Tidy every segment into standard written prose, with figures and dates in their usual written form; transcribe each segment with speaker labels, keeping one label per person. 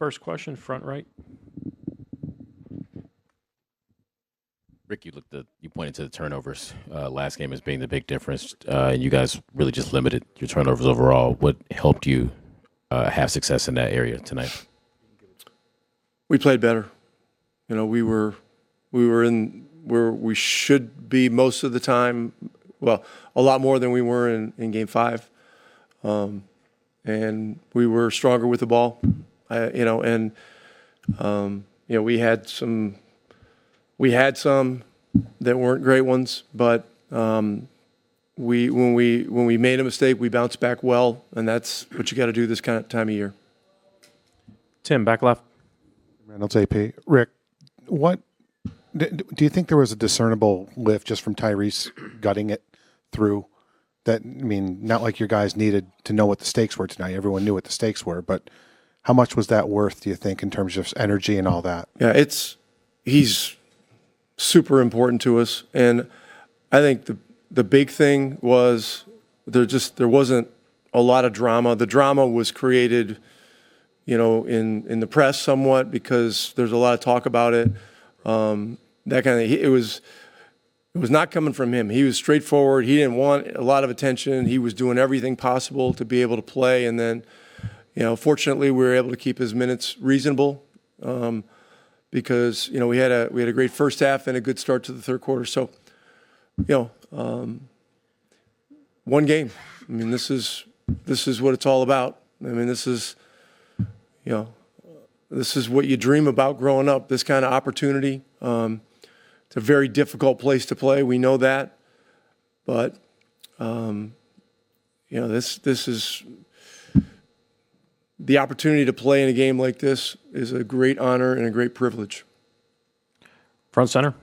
Speaker 1: First question, front right.
Speaker 2: Rick, you pointed to the turnovers last game as being the big difference, and you guys really just limited your turnovers overall. What helped you have success in that area tonight?
Speaker 3: We played better. You know, we were in where we should be most of the time. Well, a lot more than we were in Game 5, and we were stronger with the ball. We had some that weren't great ones, but when we made a mistake, we bounced back well, and that's what you got to do this kind of time of year.
Speaker 1: Tim, back left.
Speaker 4: Reynolds AP. Rick, what do you think there was a discernible lift just from Tyrese gutting it through? That, I mean, not like your guys needed to know what the stakes were tonight. Everyone knew what the stakes were, but how much was that worth, do you think, in terms of energy and all that?
Speaker 3: Yeah, he's super important to us, and I think the big thing was there wasn't a lot of drama. The drama was created, in the press somewhat because there's a lot of talk about it. That kind of it was not coming from him. He was straightforward. He didn't want a lot of attention. He was doing everything possible to be able to play, and then, fortunately, we were able to keep his minutes reasonable because we had a great first half and a good start to the third quarter. So, one game. I mean, this is what it's all about. I mean, this is what you dream about growing up. This kind of opportunity. It's a very difficult place to play. We know that, but this is the opportunity to play in a game like this is a great honor and a great privilege.
Speaker 1: Front center.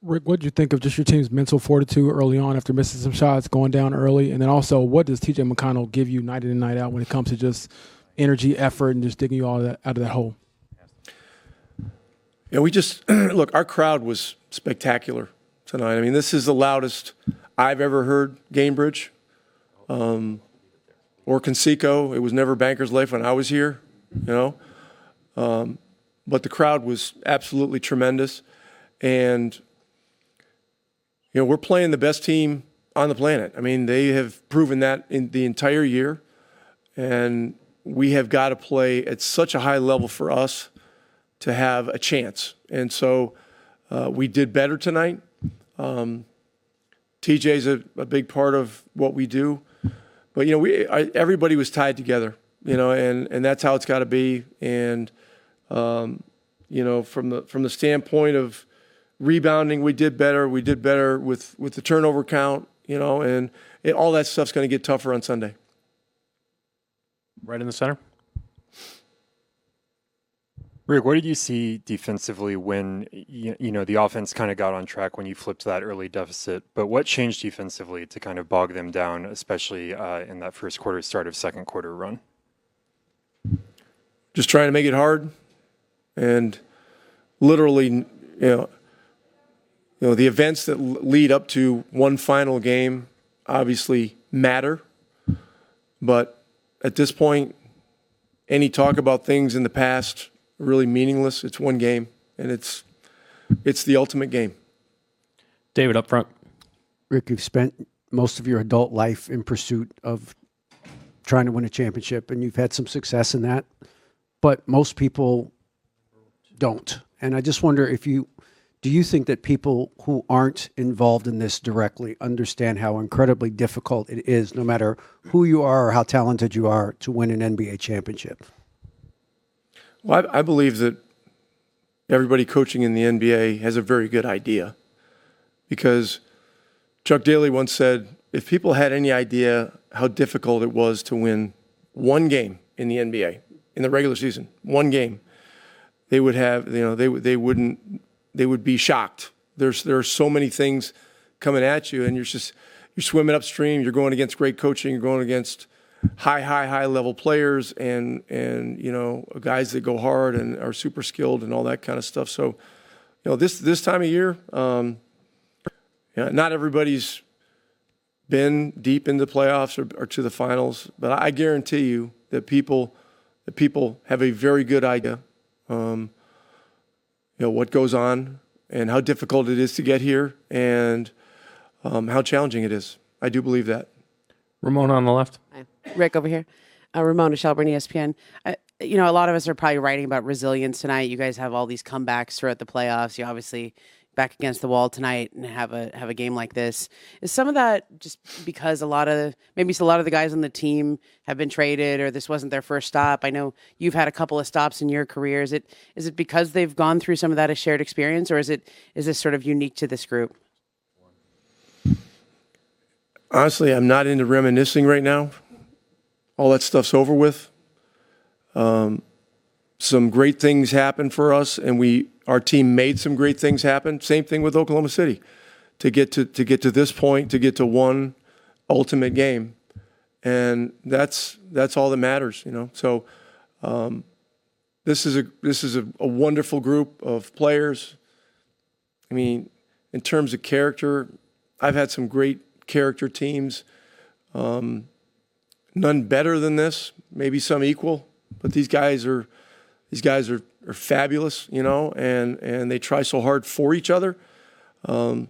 Speaker 5: Rick, what did you think of just your team's mental fortitude early on after missing some shots, going down early? And then also, what does TJ McConnell give you night in and night out when it comes to just energy, effort, and just digging you all out of that hole?
Speaker 3: Yeah, we just look. Our crowd was spectacular tonight. I mean, this is the loudest I've ever heard Gainbridge or Conseco. It was never Bankers Life when I was here, but the crowd was absolutely tremendous, and we're playing the best team on the planet. I mean, they have proven that in the entire year, and we have got to play at such a high level for us to have a chance. And so we did better tonight. TJ's a big part of what we do. But, everybody was tied together, and that's how it's got to be. And, from the standpoint of rebounding, we did better. We did better with the turnover count, and all that stuff's going to get tougher on Sunday.
Speaker 1: Right in the center.
Speaker 6: Rick, what did you see defensively when the offense kind of got on track when you flipped that early deficit? But what changed defensively to kind of bog them down, especially in that first quarter, start of second quarter run?
Speaker 3: Just trying to make it hard, and literally, the events that lead up to one final game obviously matter, but at this point, any talk about things in the past really meaningless. It's one game, and it's the ultimate game.
Speaker 1: David up front.
Speaker 7: Rick, you've spent most of your adult life in pursuit of trying to win a championship, and you've had some success in that, but most people don't. And I just wonder do you think that people who aren't involved in this directly understand how incredibly difficult it is, no matter who you are or how talented you are, to win an NBA championship?
Speaker 3: Well, I believe that everybody coaching in the NBA has a very good idea, because Chuck Daly once said, if people had any idea how difficult it was to win one game in the NBA, in the regular season, one game, they would have, they would be shocked. There are so many things coming at you, and you're swimming upstream. You're going against great coaching. You're going against high level players, and guys that go hard and are super skilled and all that kind of stuff. So, this time of year, not everybody's been deep into the playoffs or to the finals, but I guarantee you that people the people have a very good idea, what goes on and how difficult it is to get here and how challenging it is. I do believe that.
Speaker 1: Ramona on the left.
Speaker 8: Hi. Rick over here. Ramona Shelburne, ESPN. A lot of us are probably writing about resilience tonight. You guys have all these comebacks throughout the playoffs. You obviously back against the wall tonight and have a game like this. Is some of that just because a lot of the guys on the team have been traded or this wasn't their first stop? I know you've had a couple of stops in your career. Is it because they've gone through some of that as shared experience, or is this sort of unique to this group?
Speaker 3: Honestly, I'm not into reminiscing right now. All that stuff's over with. Some great things happened for us, and our team made some great things happen. Same thing with Oklahoma City, to get to this point, to get to one ultimate game, and that's all that matters, So this is a wonderful group of players. I mean, in terms of character, I've had some great character teams. None better than this. Maybe some equal, but these guys are fabulous, and they try so hard for each other. But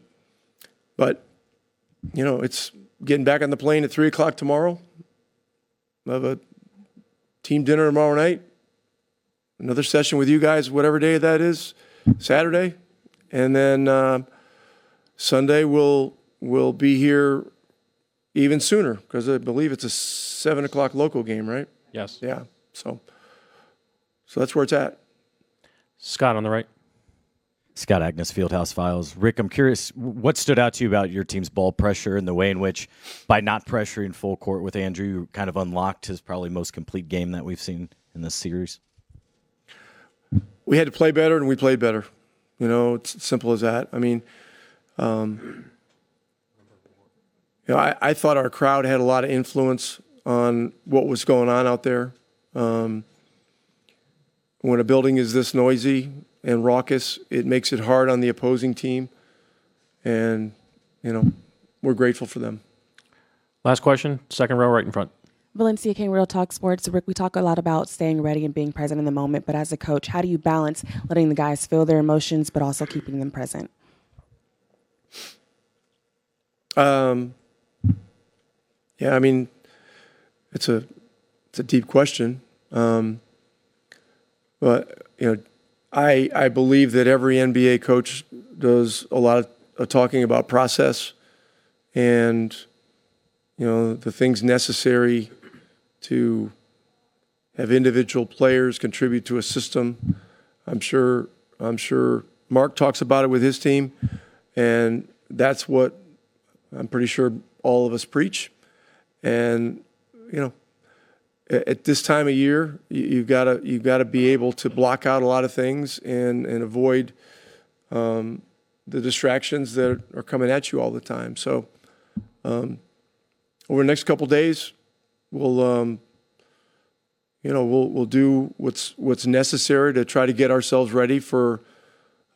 Speaker 3: it's getting back on the plane at 3:00 tomorrow. I have a team dinner tomorrow night. Another session with you guys, whatever day that is, Saturday, and then Sunday we'll be here even sooner because I believe it's a 7:00 local game, right?
Speaker 1: Yes.
Speaker 3: Yeah. So that's where it's at.
Speaker 1: Scott on the right.
Speaker 9: Scott Agnes, Fieldhouse Files. Rick, I'm curious, what stood out to you about your team's ball pressure and the way in which, by not pressuring full court with Andrew, you kind of unlocked his probably most complete game that we've seen in this series?
Speaker 3: We had to play better, and we played better. It's as simple as that. I mean, I thought our crowd had a lot of influence on what was going on out there. When a building is this noisy and raucous, it makes it hard on the opposing team. And, we're grateful for them.
Speaker 1: Last question, second row right in front.
Speaker 10: Valencia King, Real Talk Sports. Rick, we talk a lot about staying ready and being present in the moment, but as a coach, how do you balance letting the guys feel their emotions but also keeping them present?
Speaker 3: Yeah, I mean, it's a deep question. But, I believe that every NBA coach does a lot of talking about process and, the things necessary to have individual players contribute to a system. I'm sure Mark talks about it with his team, and that's what I'm pretty sure all of us preach. And, at this time of year, you've got to be able to block out a lot of things and avoid the distractions that are coming at you all the time. So over the next couple of days, we'll do what's necessary to try to get ourselves ready for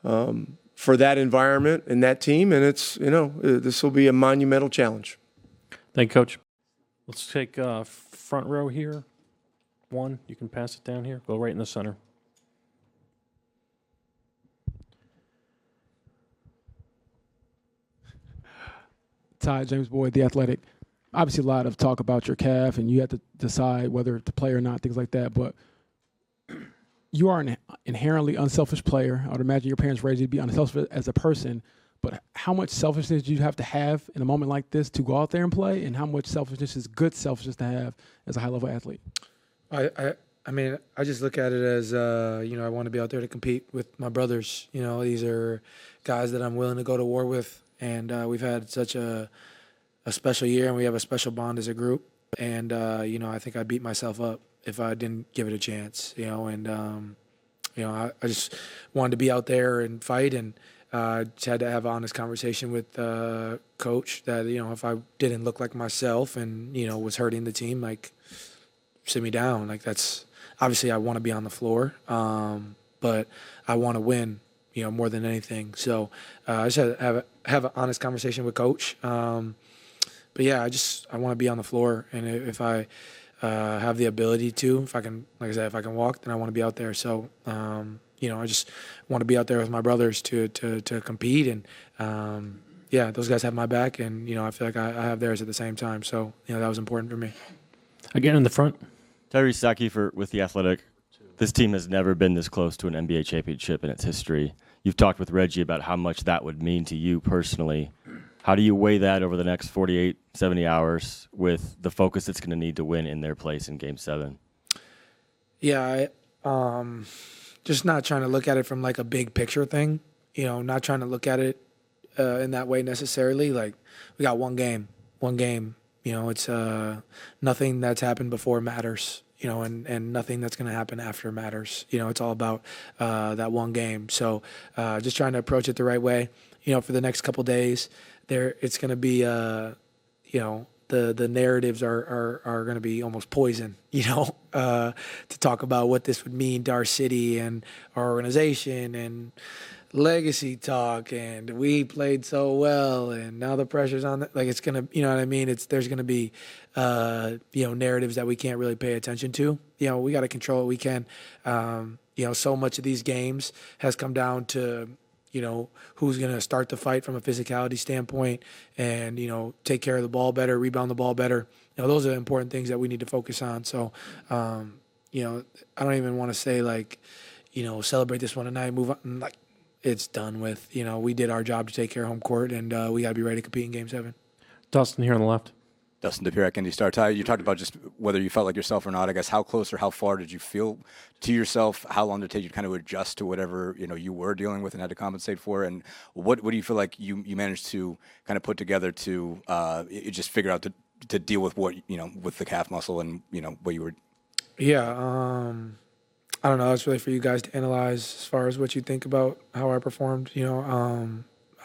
Speaker 3: that environment and that team. And it's this will be a monumental challenge.
Speaker 1: Thank you, Coach. Let's take front row here. One, you can pass it down here. Go right in the center.
Speaker 5: Ty, James Boyd, The Athletic. Obviously, a lot of talk about your calf, and you have to decide whether to play or not, things like that. But you are an inherently unselfish player. I would imagine your parents raised you to be unselfish as a person. But how much selfishness do you have to have in a moment like this to go out there and play, and how much selfishness is good selfishness to have as a high-level athlete?
Speaker 11: I mean, I just look at it as, I want to be out there to compete with my brothers. These are guys that I'm willing to go to war with, and we've had such a special year, and we have a special bond as a group. And, I think I'd beat myself up if I didn't give it a chance, I just wanted to be out there and fight, and just had to have an honest conversation with Coach that, if I didn't look like myself and, was hurting the team, like, sit me down. Like, that's obviously I want to be on the floor, but I want to win, more than anything. So I just had to have an honest conversation with Coach. But yeah, I want to be on the floor, and if I have the ability to. If I can, like I said, if I can walk, then I want to be out there. So, I just want to be out there with my brothers to compete. And, those guys have my back, and, I feel like I have theirs at the same time. So, that was important for me.
Speaker 1: Again in the front.
Speaker 12: Tyrese Haliburton with The Athletic. This team has never been this close to an NBA championship in its history. You've talked with Reggie about how much that would mean to you personally. How do you weigh that over the next 48, 70 hours with the focus it's going to need to win in their place in Game 7?
Speaker 11: Yeah, just not trying to look at it from like a big picture thing, not trying to look at it in that way necessarily. Like, we got one game, it's nothing that's happened before matters, and nothing that's going to happen after matters. It's all about that one game. So just trying to approach it the right way, for the next couple days. It's going to be, the narratives are going to be almost poison, to talk about what this would mean to our city and our organization and legacy talk, and we played so well, and now the pressure's on. It's going to, what I mean? There's going to be, narratives that we can't really pay attention to. We got to control what we can. So much of these games has come down to, who's going to start the fight from a physicality standpoint and, take care of the ball better, rebound the ball better. Those are important things that we need to focus on. So, I don't even want to say celebrate this one tonight, move on. It's done with. We did our job to take care of home court, and we got to be ready to compete in Game 7.
Speaker 1: Dustin here on the left.
Speaker 13: Dustin DePierre, Indy Star. Ty, you talked about just whether you felt like yourself or not. I guess how close or how far did you feel to yourself? How long did it take you to kind of adjust to whatever you were dealing with and had to compensate for? And what do you feel like you managed to kind of put together to just figure out to deal with what with the calf muscle and what you were?
Speaker 11: Yeah, I don't know. It's really for you guys to analyze as far as what you think about how I performed. I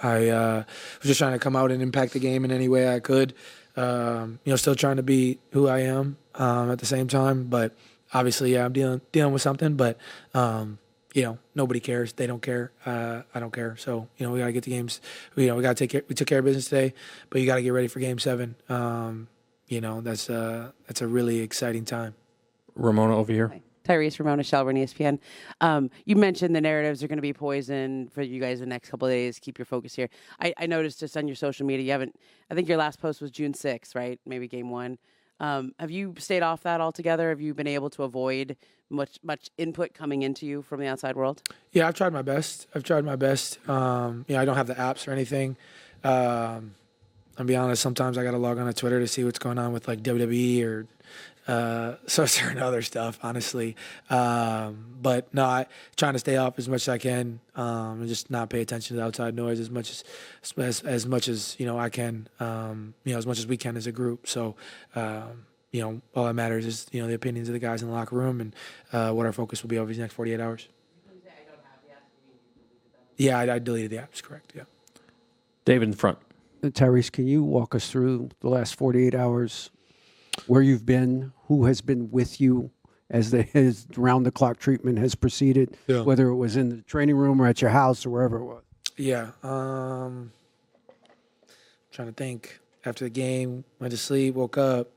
Speaker 11: was just trying to come out and impact the game in any way I could. Still trying to be who I am at the same time. But obviously, I'm dealing with something. But nobody cares. They don't care. I don't care. So we gotta get the games. We gotta take care. We took care of business today, but you gotta get ready for Game 7. That's a really exciting time.
Speaker 1: Ramona over here.
Speaker 8: Tyrese, Ramona Shelburne, ESPN. You mentioned the narratives are going to be poison for you guys the next couple of days. Keep your focus here. I noticed just on your social media, you haven't. I think your last post was June 6th, right? Maybe Game 1. Have you stayed off that altogether? Have you been able to avoid much input coming into you from the outside world?
Speaker 11: Yeah, I've tried my best. I don't have the apps or anything. I'll be honest. Sometimes I got to log on to Twitter to see what's going on with WWE or. Certain other stuff, honestly. But no, I trying to stay off as much as I can, and just not pay attention to the outside noise as much as I can, as much as we can as a group. So, all that matters is, the opinions of the guys in the locker room and what our focus will be over these next 48 hours. Yeah, I deleted the apps, correct, yeah.
Speaker 1: David in front.
Speaker 7: Tyrese, can you walk us through the last 48 hours? Where you've been, who has been with you as his round-the-clock treatment has proceeded, whether it was in the training room or at your house or wherever it was?
Speaker 11: Yeah. Trying to think. After the game, went to sleep, woke up,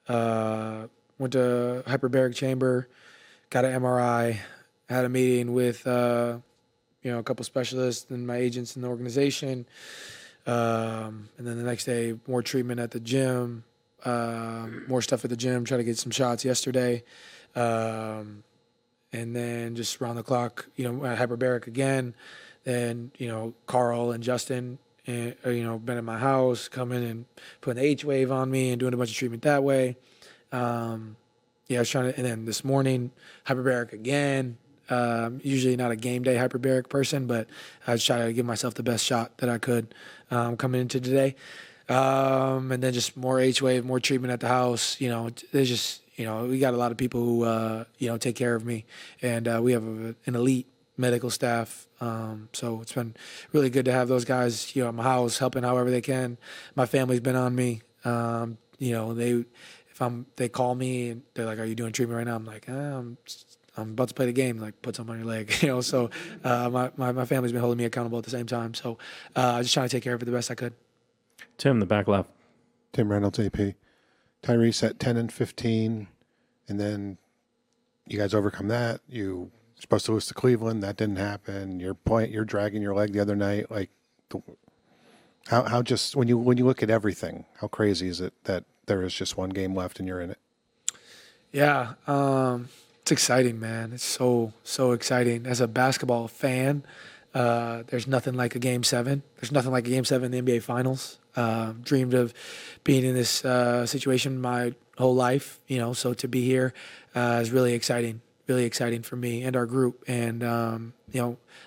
Speaker 11: went to hyperbaric chamber, got an MRI, had a meeting with a couple specialists and my agents in the organization, and then the next day, more treatment at the gym. More stuff at the gym, try to get some shots yesterday. And then just around the clock, at hyperbaric again. Then, Carl and Justin, been at my house, coming and putting the H-wave on me and doing a bunch of treatment that way. I was trying to, and then this morning, hyperbaric again. Usually not a game day hyperbaric person, but I was trying to give myself the best shot that I could coming into today. And then just more H-wave, more treatment at the house. There's just, we got a lot of people who, take care of me. And we have an elite medical staff. So it's been really good to have those guys, at my house helping however they can. My family's been on me. They call me and they're like, "Are you doing treatment right now?" I'm like, I'm about to play the game. Like, put something on your leg, So my family's been holding me accountable at the same time. So just trying to take care of it the best I could.
Speaker 1: Tim, the back left.
Speaker 4: Tim Reynolds, AP. Tyrese at 10 and 15. and then you guys overcome that. You supposed to lose to Cleveland, that didn't happen. You're dragging your leg the other night. Like, how just when you look at everything, how crazy is it that there is just one game left and you're in it?
Speaker 11: Yeah, it's exciting, man. It's so exciting. As a basketball fan, there's nothing like a Game 7. There's nothing like a Game 7 in the NBA Finals. Dreamed of being in this situation my whole life, so to be here is really exciting for me and our group. And,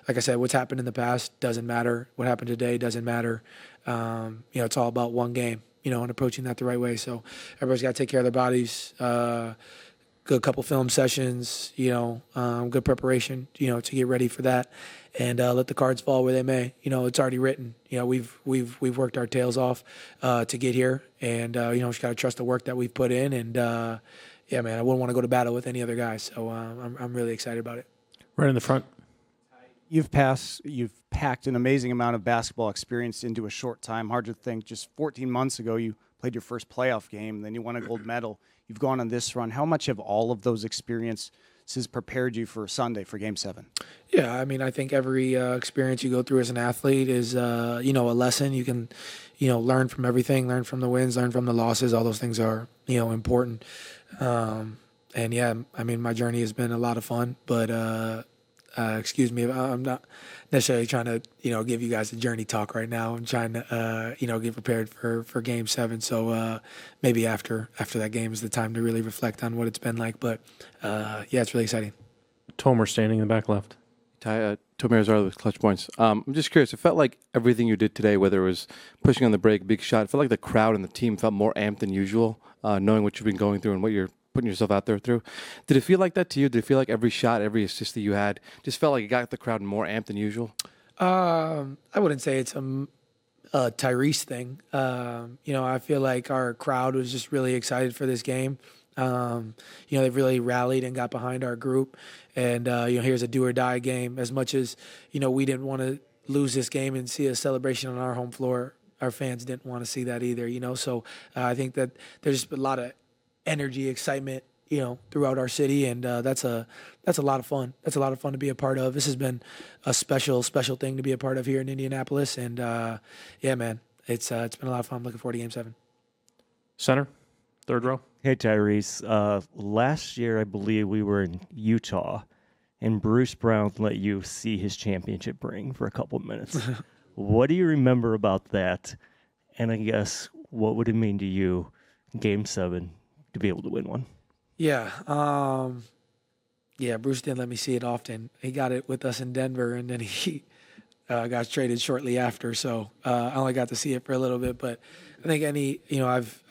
Speaker 11: like I said, what's happened in the past doesn't matter. What happened today doesn't matter. It's all about one game, and approaching that the right way. So everybody's got to take care of their bodies, good couple film sessions, good preparation, to get ready for that, and let the cards fall where they may. It's already written. We've worked our tails off to get here, and just got to trust the work that we've put in. And yeah, man, I wouldn't want to go to battle with any other guys. So I'm really excited about it.
Speaker 1: Right in the front.
Speaker 14: You've packed an amazing amount of basketball experience into a short time. Hard to think just 14 months ago you played your first playoff game, then you won a gold medal. You've gone on this run. How much have all of those experiences prepared you for Sunday, for Game 7?
Speaker 11: Yeah, I mean, I think every experience you go through as an athlete is, a lesson. You can, learn from everything, learn from the wins, learn from the losses. All those things are, important. And yeah, I mean, my journey has been a lot of fun, but excuse me, I'm not necessarily trying to, give you guys a journey talk right now. I'm trying to, get prepared for Game 7. So maybe after that game is the time to really reflect on what it's been like. But yeah, it's really exciting.
Speaker 1: Tomer standing in the back left.
Speaker 15: Tomer Azzarello with Clutch Points. I'm just curious. It felt like everything you did today, whether it was pushing on the break, big shot, it felt like the crowd and the team felt more amped than usual, knowing what you've been going through and what you're putting yourself out there through. Did it feel like that to you? Did it feel like every shot, every assist that you had just felt like it got the crowd more amped than usual? I
Speaker 11: wouldn't say it's a Tyrese thing. I feel like our crowd was just really excited for this game. They've really rallied and got behind our group. And, here's a do or die game. As much as, we didn't want to lose this game and see a celebration on our home floor, our fans didn't want to see that either, So I think that there's just a lot of energy, excitement, throughout our city, and that's a lot of fun. That's a lot of fun to be a part of. This has been a special thing to be a part of here in Indianapolis, and yeah, man, it's been a lot of fun. I'm looking forward to Game 7.
Speaker 1: Center, third row.
Speaker 12: Hey, Tyrese. Last year, I believe we were in Utah, and Bruce Brown let you see his championship ring for a couple of minutes. What do you remember about that? And I guess, what would it mean to you, Game 7, to be able to win one?
Speaker 11: Yeah. Bruce didn't let me see it often. He got it with us in Denver, and then he got traded shortly after. So I only got to see it for a little bit. But I think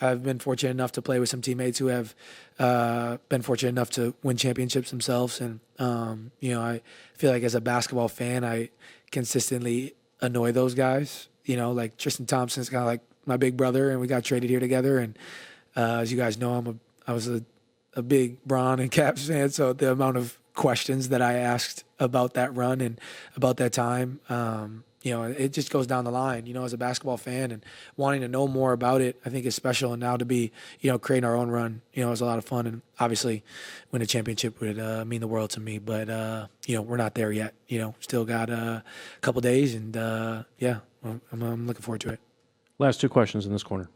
Speaker 11: I've been fortunate enough to play with some teammates who have been fortunate enough to win championships themselves. And, I feel like as a basketball fan, I consistently annoy those guys. Like Tristan Thompson's kind of like my big brother, and we got traded here together. And as you guys know, I was a big Bron and Caps fan, so the amount of questions that I asked about that run and about that time, it just goes down the line, as a basketball fan, and wanting to know more about it, I think is special. And now to be, creating our own run, is a lot of fun. And obviously win a championship would mean the world to me, but, we're not there yet, still got a couple days, and yeah, I'm looking forward to it.
Speaker 1: Last two questions in this corner.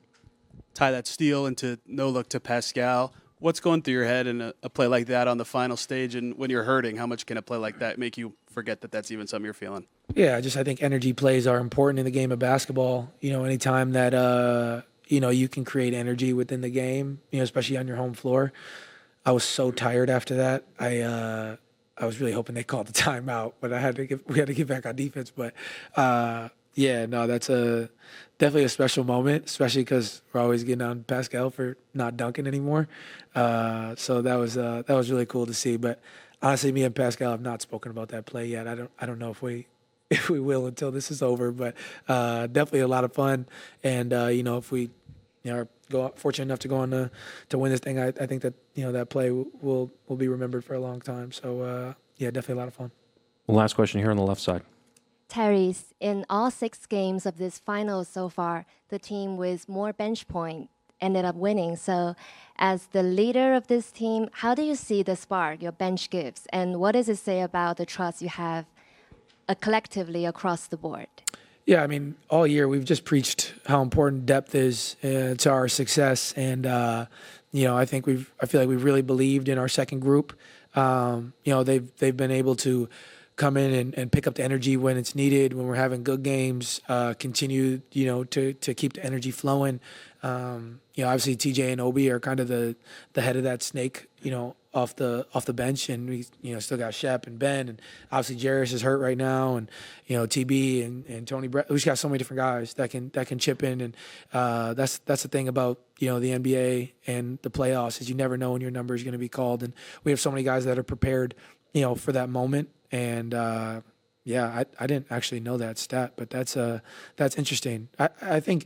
Speaker 16: Tie that steal into no look to Pascal. What's going through your head in a play like that on the final stage? And when you're hurting, how much can a play like that make you forget that that's even something you're feeling?
Speaker 11: Yeah, I think energy plays are important in the game of basketball. Anytime that, you can create energy within the game, especially on your home floor. I was so tired after that. I was really hoping they called the timeout, but we had to get back on defense. But yeah, no, that's definitely a special moment, especially because we're always getting on Pascal for not dunking anymore. So that was really cool to see. But honestly, me and Pascal have not spoken about that play yet. I don't know if we will until this is over. But definitely a lot of fun. And if we are fortunate enough to go on to win this thing, I think that that play will be remembered for a long time. So yeah, definitely a lot of fun.
Speaker 1: Last question here on the left side.
Speaker 17: Tyrese, in all 6 games of this final so far, the team with more bench point ended up winning. So as the leader of this team, how do you see the spark your bench gives? And what does it say about the trust you have collectively across the board?
Speaker 11: Yeah, I mean, all year we've just preached how important depth is to our success, and I think I feel like we've really believed in our second group. They've been able to come in and pick up the energy when it's needed, when we're having good games, continue, to keep the energy flowing. Obviously TJ and Obi are kind of the head of that snake, off the bench, and we, still got Shep and Ben, and obviously Jarris is hurt right now, and TB and Tony Brett. We just got so many different guys that can chip in, and that's the thing about the NBA and the playoffs is you never know when your number is going to be called, and we have so many guys that are prepared, for that moment, and I didn't actually know that stat, but that's interesting. I think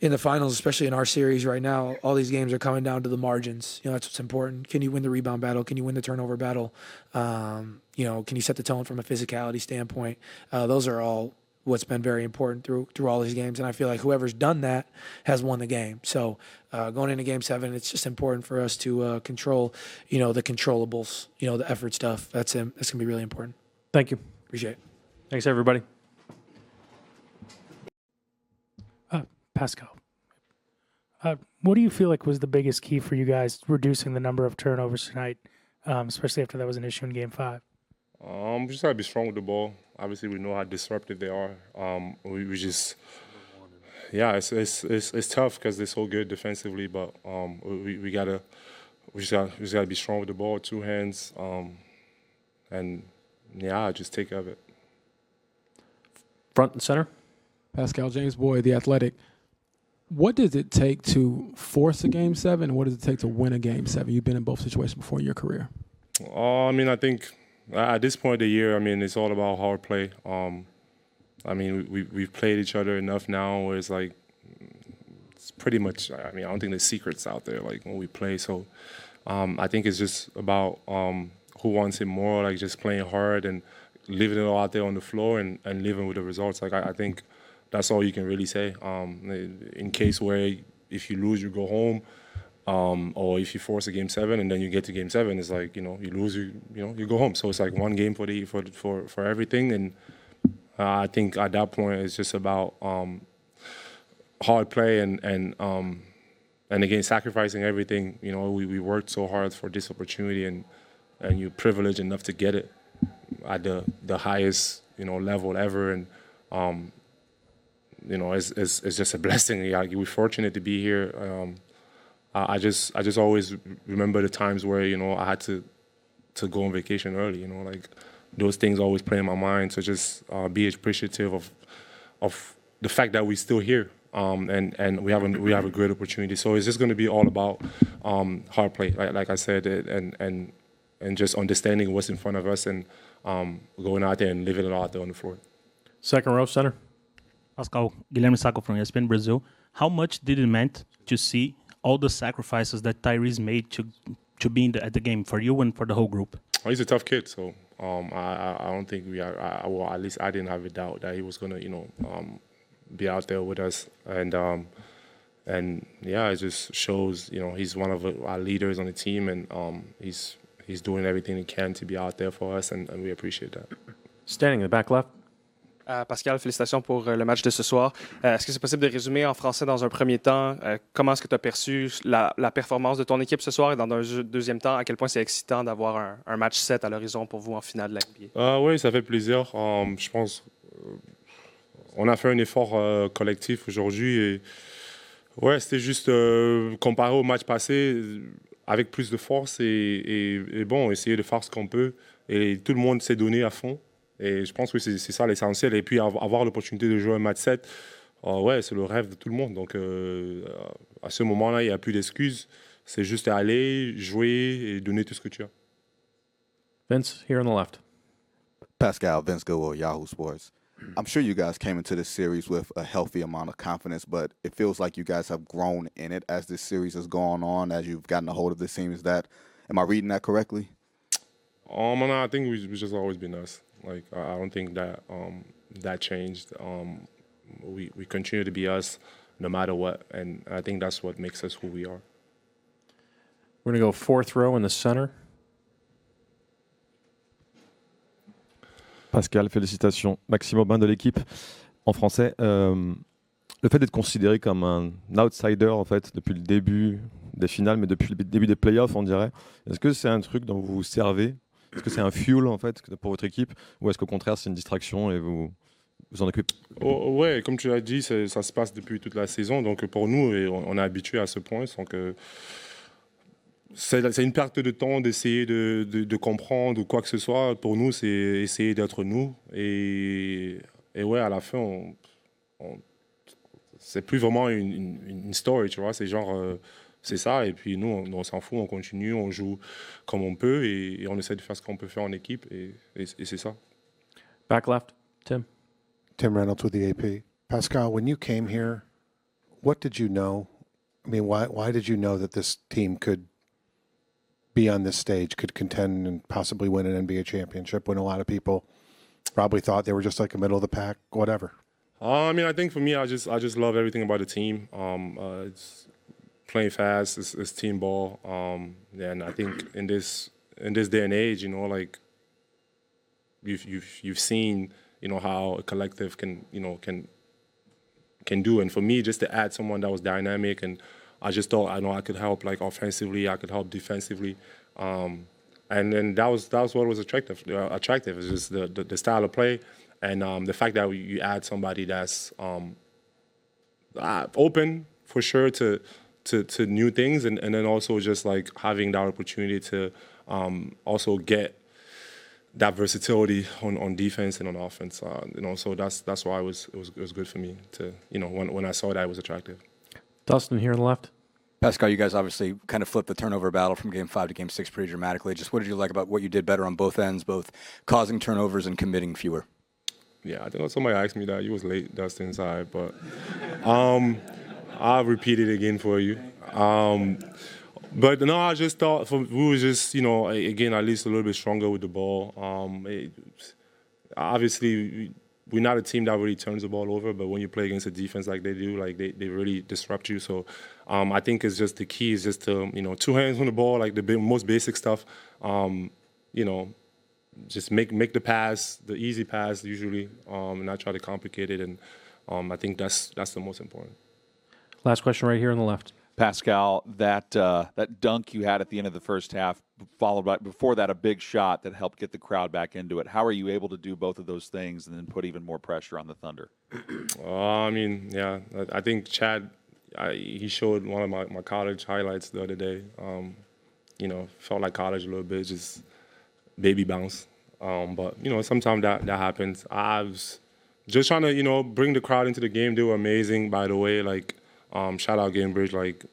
Speaker 11: in the finals, especially in our series right now, all these games are coming down to the margins. That's what's important. Can you win the rebound battle? Can you win the turnover battle? Can you set the tone from a physicality standpoint? Those are all what's been very important through all these games. And I feel like whoever's done that has won the game. So going into Game 7, it's just important for us to control, the controllables, the effort stuff. That's going to be really important.
Speaker 1: Thank you.
Speaker 11: Appreciate it.
Speaker 1: Thanks, everybody.
Speaker 18: Pascal, what do you feel like was the biggest key for you guys reducing the number of turnovers tonight, especially after that was an issue in Game 5?
Speaker 19: We just gotta be strong with the ball. Obviously, we know how disruptive they are. We just, it's tough because they're so good defensively, but we just gotta be strong with the ball, two hands, and just take care of it.
Speaker 1: Front and center.
Speaker 5: Pascal James Boyd, The Athletic. What does it take to force a Game 7, and what does it take to win a Game 7? You've been in both situations before in your career.
Speaker 19: I think at this point of the year, it's all about hard play. We've played each other enough now where it's like, it's pretty much, I don't think there's secrets out there, like, when we play. So I think it's just about who wants it more, like just playing hard and leaving it all out there on the floor and living with the results. Like, I think that's all you can really say. In case where if you lose, you go home, or if you force a Game 7 and then you get to Game 7, it's like, you lose, you go home. So it's like one game for everything. And I think at that point it's just about hard play and again sacrificing everything. We worked so hard for this opportunity, and you're privileged enough to get it at the highest level ever, and it's just a blessing. We're fortunate to be here. I just always remember the times where I had to go on vacation early. Like those things always play in my mind. So just be appreciative of the fact that we're still here, and we have a great opportunity. So it's just going to be all about hard play, like I said, and just understanding what's in front of us and going out there and living it out there on the floor.
Speaker 1: Second row, center.
Speaker 20: Pascal, Guilherme Sacco from ESPN Brazil. How much did it mean to see all the sacrifices that Tyrese made to be at the game for you and for the whole group?
Speaker 19: Well, he's a tough kid, so I don't think well, at least I didn't have a doubt that he was going to, be out there with us. And it just shows, he's one of our leaders on the team, and he's doing everything he can to be out there for us, and we appreciate that.
Speaker 1: Standing in the back left.
Speaker 21: Pascal, félicitations pour le match de ce soir. Est-ce que c'est possible de résumer en français dans un premier temps comment est-ce que tu as perçu la performance de ton équipe ce soir, et dans un deuxième temps, à quel point c'est excitant d'avoir un match 7 à l'horizon pour vous en finale de la NBA?
Speaker 19: Oui, ça fait plaisir. Je pense on a fait un effort collectif aujourd'hui, et c'était juste comparé au match passé avec plus de force et bon, essayer de faire ce qu'on peut, et tout le monde s'est donné à fond. Et je pense que c'est ça l'essentiel. Et puis avoir l'opportunité de jouer un match 7, c'est le rêve de tout le monde. Donc à ce moment-là, il n'y a plus d'excuses. C'est juste aller, jouer et donner tout ce que tu as.
Speaker 1: Vince, here on the left.
Speaker 22: Pascal, Vince Goodwill, Yahoo Sports. I'm sure you guys came into this series with a healthy amount of confidence, but it feels like you guys have grown in it as this series has gone on, as you've gotten a hold of this team. Am I reading that correctly?
Speaker 19: I think we've just always been us. Like, I don't think that that changed. We continue to be us, no matter what. And I think that's what makes us who we are.
Speaker 1: We're going to go fourth row in the center.
Speaker 2: Pascal, félicitations. Maxime Aubin de l'équipe. En français, le fait d'être considéré comme un outsider en fait depuis le début des finales, mais depuis le début des playoffs, on dirait. Est-ce que c'est un truc dont vous vous servez? Est-ce que c'est un fuel en fait pour votre équipe, ou est-ce qu'au contraire c'est une distraction et vous en occupez?
Speaker 19: Ouais, comme tu l'as dit, ça se passe depuis toute la saison. Donc pour nous, on est habitué à ce point. Donc c'est une perte de temps d'essayer de comprendre ou quoi que ce soit. Pour nous, c'est essayer d'être nous. Et ouais, à la fin, c'est plus vraiment une story, tu vois. C'est genre, c'est ça. Et puis nous, on s'en fout, on continue, on joue comme on peut et on essaie de faire ce qu'on peut faire en équipe. Et c'est ça.
Speaker 1: Back left, Tim.
Speaker 4: Tim Reynolds with the AP. Pascal, when you came here, what did you know? I mean, why did you know that this team could be on this stage, could contend and possibly win an NBA championship when a lot of people probably thought they were just like a middle of the pack, whatever?
Speaker 19: I mean, I think for me, I just love everything about the team. It's playing fast, it's team ball. And I think in this day and age, you know, like you've seen, you know, how a collective can do. And for me, just to add someone that was dynamic, and I just thought I could help like offensively, I could help defensively. And then that was what was attractive. It's just the style of play. And the fact that you add somebody that's open for sure to new things, and then also just like having that opportunity to also get that versatility on defense and on offense. You know, so that's why it was good for me to, you know, when I saw that, it was attractive.
Speaker 1: Dustin here on the left.
Speaker 13: Pascal, you guys obviously kind of flipped the turnover battle from Game 5 to Game 6 pretty dramatically. Just what did you like about what you did better on both ends, both causing turnovers and committing fewer?
Speaker 19: Yeah, I think somebody asked me that. You was late, Dustin, sorry, but I'll repeat it again for you. But no, I just thought we were just, you know, again, at least a little bit stronger with the ball. Obviously, we're not a team that really turns the ball over, but when you play against a defense like they do, like they really disrupt you. So I think it's just the key is just to, you know, two hands on the ball, like the most basic stuff. You know, just make the pass, the easy pass usually, and not try to complicate it. And I think that's the most important.
Speaker 1: Last question right here on the left.
Speaker 6: Pascal, that dunk you had at the end of the first half, followed by before that a big shot that helped get the crowd back into it. How are you able to do both of those things and then put even more pressure on the Thunder?
Speaker 19: I mean, yeah, I think Chad, he showed one of my college highlights the other day. You know, felt like college a little bit, just baby bounce. But, you know, sometimes that happens. I was just trying to, you know, bring the crowd into the game. They were amazing, by the way. Like, shout out Gamebridge. Like,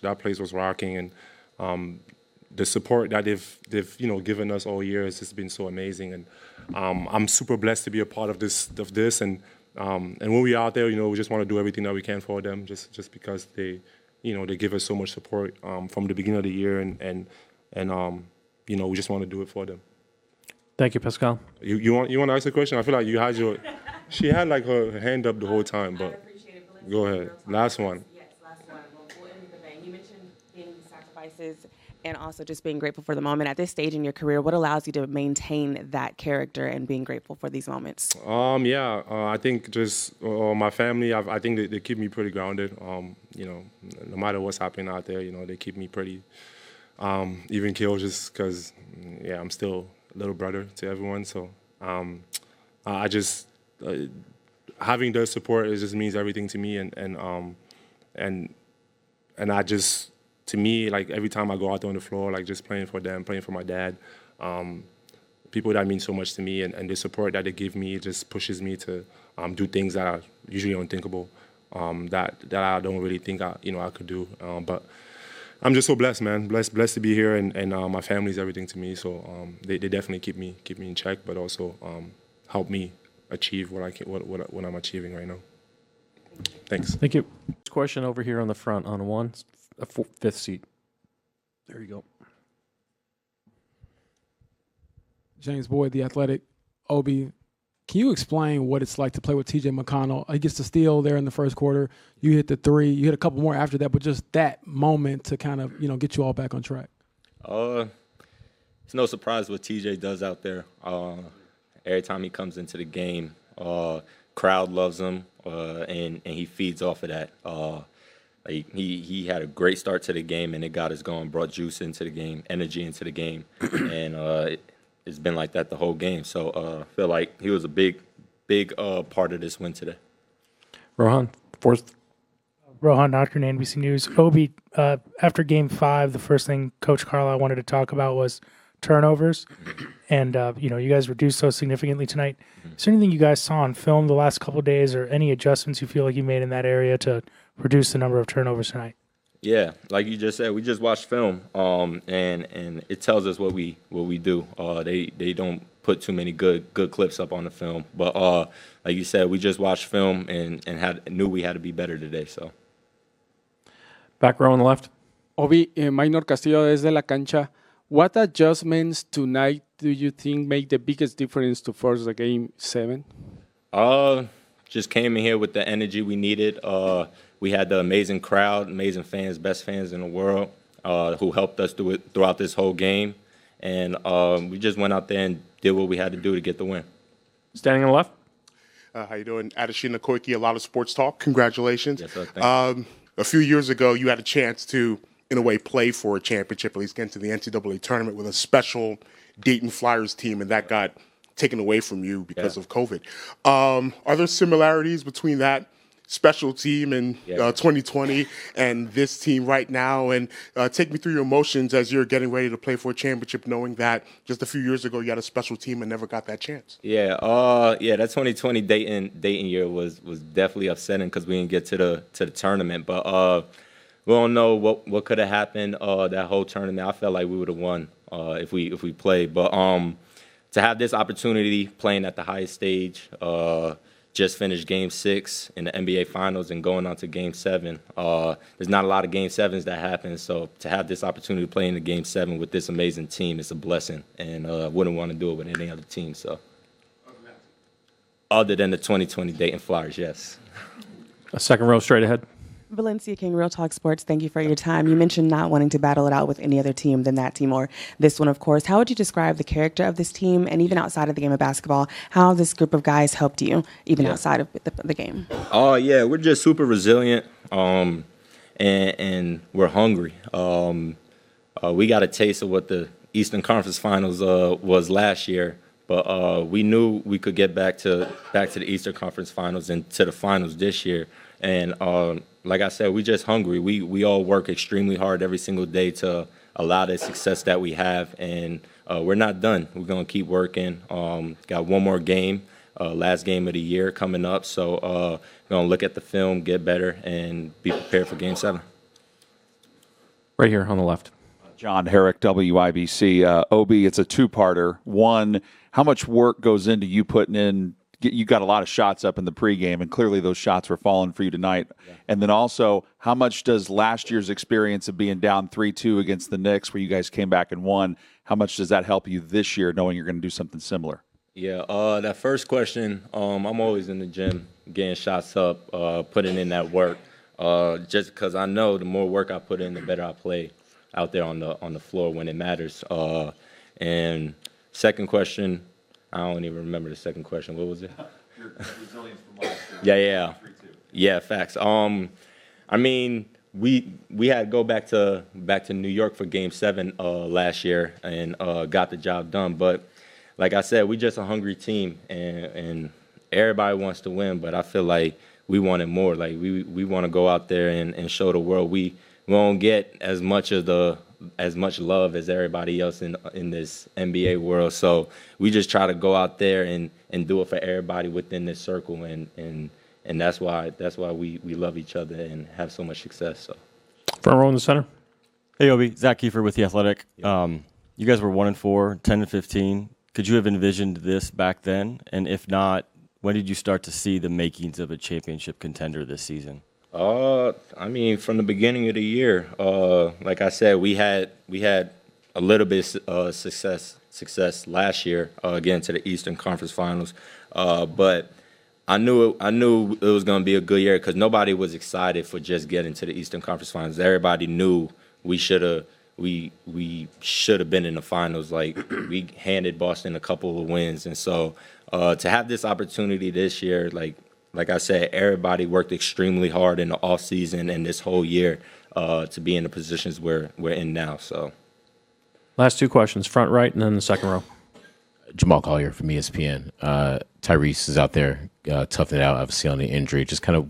Speaker 19: that place was rocking. And the support that they've you know, given us all year has just been so amazing. And I'm super blessed to be a part of this. And when we're out there, you know, we just want to do everything that we can for them, just because they, you know, they give us so much support from the beginning of the year. And you know, we just want to do it for them.
Speaker 1: Thank you, Pascal.
Speaker 19: You want to ask a question? I feel like you had she had like her hand up the whole time, but go ahead. Last one.
Speaker 10: Yes, last one. We'll end with the bang. You mentioned being sacrifices and also just being grateful for the moment. At this stage in your career, what allows you to maintain that character and being grateful for these moments?
Speaker 19: I think just my family. I think they keep me pretty grounded. You know, no matter what's happening out there, you know, they keep me pretty even killed just because, yeah, I'm still little brother to everyone. So I just having their support, it just means everything to me. And I just, to me, like every time I go out there on the floor, like just playing for them, playing for my dad, people that mean so much to me, and the support that they give me just pushes me to do things that are usually unthinkable, that I don't really think I could do. But I'm just so blessed, man. Blessed to be here, and my family's everything to me. So they definitely keep me in check, but also help me achieve what I'm achieving right now. Thanks.
Speaker 1: Thank you. Question over here on the front on fifth seat. There you go.
Speaker 5: James Boyd, The Athletic. Obi, Can you explain what it's like to play with T.J. McConnell? He gets the steal there in the first quarter. You hit the three. You hit a couple more after that, but just that moment to kind of, get you all back on track.
Speaker 3: It's no surprise what TJ does out there. Every time he comes into the game, crowd loves him, and he feeds off of that. He had a great start to the game, and it got us going, brought juice into the game, energy into the game, and it's been like that the whole game. So I feel like he was a big part of this win today.
Speaker 1: Rohan, fourth.
Speaker 18: Rohan Nocturne, NBC News. Obi, after Game 5, the first thing Coach Carlisle wanted to talk about was turnovers, and you guys reduced so significantly tonight. Is there anything you guys saw on film the last couple of days, or any adjustments you feel like you made in that area to reduce the number of turnovers tonight?
Speaker 3: Yeah, like you just said, we just watched film, and it tells us what we do. They don't put too many good clips up on the film, but like you said, we just watched film and knew we had to be better today. So,
Speaker 1: back row on the left.
Speaker 9: Obi, Minor Castillo desde la cancha. What adjustments tonight do you think make the biggest difference to force the Game 7?
Speaker 3: Just came in here with the energy we needed. We had the amazing crowd, amazing fans, best fans in the world, who helped us do it throughout this whole game. And we just went out there and did what we had to do to get the win.
Speaker 1: Standing on the left.
Speaker 23: How you doing? Adeshina Koiki, a lot of sports talk. Congratulations.
Speaker 3: Yes, sir. Thank you.
Speaker 23: A few years ago, you had a chance to, in a way, play for a championship, at least get into the NCAA tournament with a special Dayton Flyers team, and that got taken away from you because of COVID. Are there similarities between that special team in 2020 and this team right now? And take me through your emotions as you're getting ready to play for a championship, knowing that just a few years ago you had a special team and never got that chance.
Speaker 3: Yeah, that 2020 Dayton year was definitely upsetting because we didn't get to the tournament. But we don't know what could have happened that whole tournament. I felt like we would have won if we played. But to have this opportunity playing at the highest stage, just finished Game 6 in the NBA Finals and going on to Game 7. There's not a lot of Game 7s that happen, so to have this opportunity to play in the Game 7 with this amazing team is a blessing, and wouldn't want to do it with any other team. So, other than the 2020 Dayton Flyers, yes.
Speaker 1: A second row straight ahead.
Speaker 10: Valencia King, Real Talk Sports, thank you for your time. You mentioned not wanting to battle it out with any other team than that team or this one, of course. How would you describe the character of this team, and even outside of the game of basketball, how this group of guys helped you, even outside of the game?
Speaker 3: Oh, yeah, we're just super resilient, and we're hungry. We got a taste of what the Eastern Conference Finals was last year, but we knew we could get back to the Eastern Conference Finals and to the finals this year. And like I said, we're just hungry. We all work extremely hard every single day to allow the success that we have, and we're not done. We're going to keep working. Got one more game, last game of the year coming up, so we're going to look at the film, get better, and be prepared for Game 7.
Speaker 1: Right here on the left.
Speaker 6: John Herrick, WIBC. Obi, it's a two-parter. One, how much work goes into you putting in? You got a lot of shots up in the pregame, and clearly those shots were falling for you tonight. Yeah. And then also, how much does last year's experience of being down 3-2 against the Knicks, where you guys came back and won, how much does that help you this year, knowing you're going to do something similar?
Speaker 3: Yeah, that first question, I'm always in the gym getting shots up, putting in that work, just because I know the more work I put in, the better I play out there on the floor when it matters. And second question, I don't even remember the second question. What was it?
Speaker 6: Your resilience from last year.
Speaker 3: Yeah, facts. I mean, we had to go back to New York for Game 7 last year and got the job done. But like I said, we just a hungry team, and everybody wants to win. But I feel like we wanted more. Like we want to go out there and show the world we won't get as much love as everybody else in this NBA world. So we just try to go out there and do it for everybody within this circle, and that's why we love each other and have so much success. So,
Speaker 1: front row in the center.
Speaker 12: Hey, Obi, Zach Kiefer with The Athletic. You guys were 1-4, 10-15. Could you have envisioned this back then? And if not, when did you start to see the makings of a championship contender this season?
Speaker 3: I mean, from the beginning of the year, like I said, we had a little bit of success success last year, getting to the Eastern Conference Finals. But I knew it was going to be a good year because nobody was excited for just getting to the Eastern Conference Finals. Everybody knew we should have been in the finals. Like, we handed Boston a couple of wins, and so to have this opportunity this year, like I said, everybody worked extremely hard in the off season and this whole year to be in the positions we're in now. So,
Speaker 1: last two questions, front right and then the second row.
Speaker 7: Jamal Collier from ESPN. Tyrese is out there toughing it out, obviously, on the injury. Just kind of,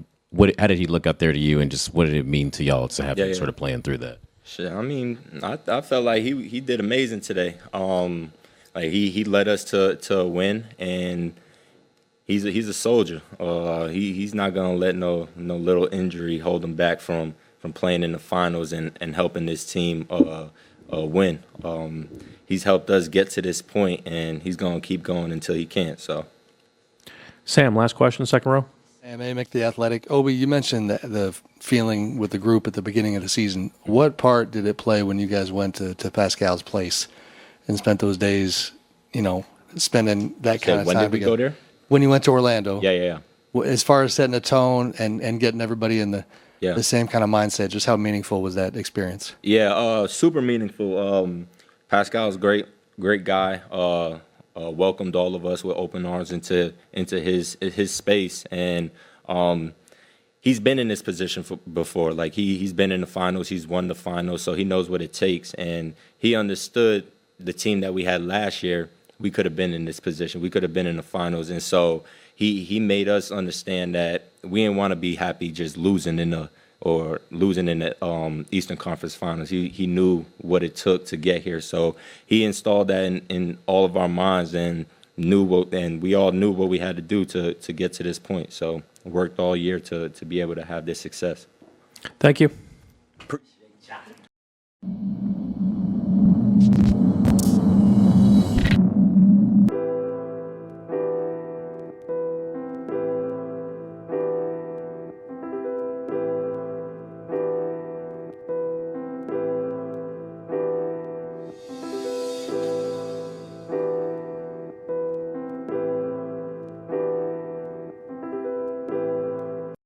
Speaker 7: how did he look out there to you, and just what did it mean to y'all to have him sort of playing through that?
Speaker 3: Shit, I mean, I felt like he did amazing today. Like he led us to a win, and he's a soldier. He's not gonna let no little injury hold him back from playing in the finals and helping this team win. He's helped us get to this point, and he's gonna keep going until he can't. So,
Speaker 1: Sam, last question, second row.
Speaker 8: Sam Amick, The Athletic. Obi, you mentioned the feeling with the group at the beginning of the season. What part did it play when you guys went to Pascal's place and spent those days, spending that kind of time together?
Speaker 3: When did we go there?
Speaker 8: When you went to Orlando.
Speaker 3: Yeah.
Speaker 8: As far as setting a tone and getting everybody in the same kind of mindset, just how meaningful was that experience?
Speaker 3: Yeah, super meaningful. Pascal's great guy. Welcomed all of us with open arms into his space, and he's been in this position before. Like he's been in the finals, he's won the finals, so he knows what it takes, and he understood the team that we had last year. We could have been in this position. We could have been in the finals, and so he made us understand that we didn't want to be happy just losing in the Eastern Conference Finals. He knew what it took to get here, so he installed that in all of our minds and we all knew what we had to do to get to this point. So worked all year to be able to have this success.
Speaker 1: Thank you.